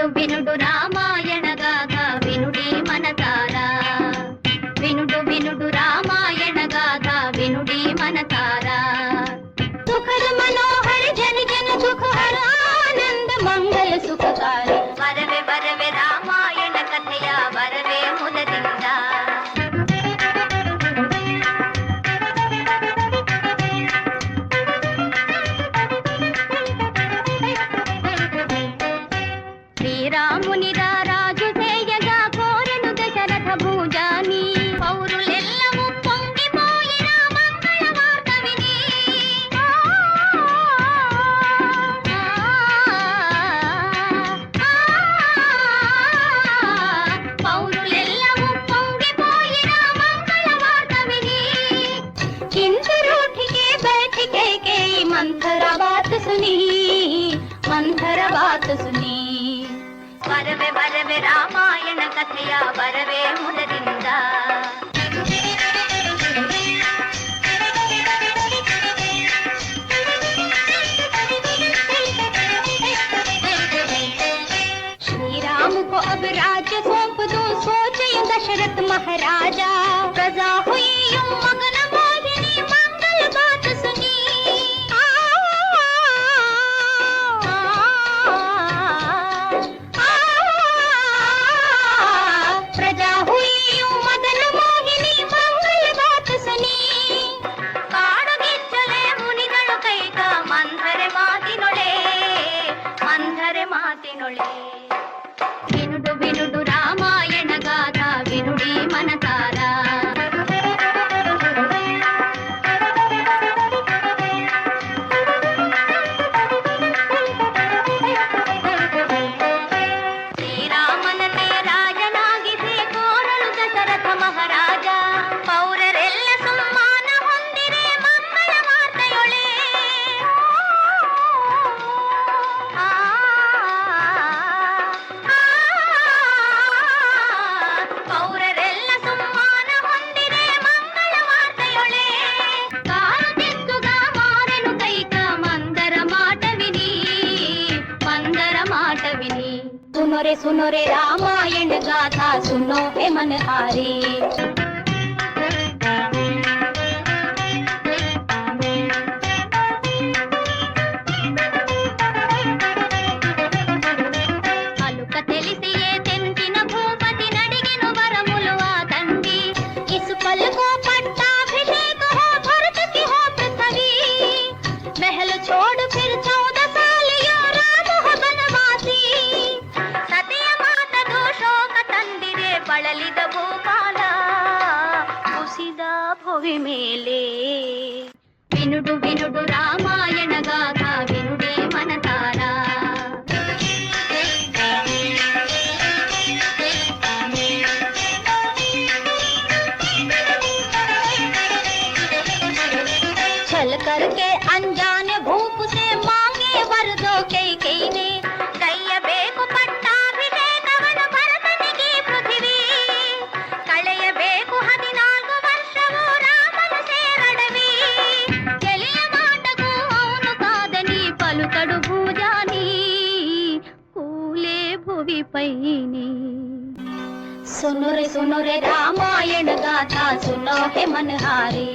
వినుడు వినుడు రామాయణ గాథ వినుడి మనసారా వినుడు వినుడు రామాయణ గాథ వినుడి మనసారా సుఖద మనోహర జన జన సుఖ హర ఆనంద మంగళ సుఖకారి వరవే వరవే రామాయణ కథయ వరవే ముదದಿಂದ శ్రీరాముని రాజు చేయగా కోరెను దశరథ భూజాని పౌరులెల్లము పొంగిపోయిన మంగళ వార్త విని పౌరులెల్లము పొంగిపోయిన మంగళ వార్త విని ఇంద్రుడికి बैठके के मंथर बात सुनी వరవే వరవే రామాయణ కథయ వరవే ముదದಿಂದ श्रीराम को अब राज्य सौंप दूं सोचे दशरथ महाराजा प्रजा हुई यूं मगन मोहिनी मंगल बात सुनी వినుడు వినుడు రామాయణ గాథ వినుడి మనసారా ಶ್ರೀರಾಮನತೆ ರಾಜನಾಗಿಸಿ ಕೋರಲು ದಶರಥ ಮಹಾರಾಜ ಪೌರರೆಲ್ಲ ಸಮ್ಮಾನ ಹೊಂದಿರೆ ಮಂಗಳ ವಾರ್ತೆಯೊಳೆ सुनो रे रामायण गाथा सुनो हे मनहारी అలుక తెలిసియే తెంచిన భూపతి నడిగెను వరములు ఆ తండ్రి ఇసుకలకు పట్టాభిషేక హో భరత కి హో పృథ్వీ महल छोड़ फिर 14 साल यो राम हो बनवासी ಬಳಲಿದ ಭೂಪಾಲ ಕುಸಿದ ಭುವಿ ಮೇಲೆ ವಿನುಡು ವಿನುಡು ರಾಮಾಯಣ ಗಾಥ ವಿನುಡಿ ಮನಸಾರ छल करके अनजान भूप से मांगे वर दो कई कई ने ಕೈಯಬೇಕು ಪಟ್ಟಾಭಿಷೇಕವನ್ನು ಭರತನಿಗೆ ಪೃಥ್ವಿ ಕಳೆಯಬೇಕು 14 ವರ್ಷವೂ ರಾಮನು ಸೇರಡವಿ ಗೆಳೆಯ ಮಾಟಗೂ ಅವನು ಕಾದನಿ ಪಲುಕಡು ಭೂಜಾನಿ ಕೂಲೆ ಭುವಿ ಪೈನಿ सुनो रे रामायण गाथा सुनो हे मनहारी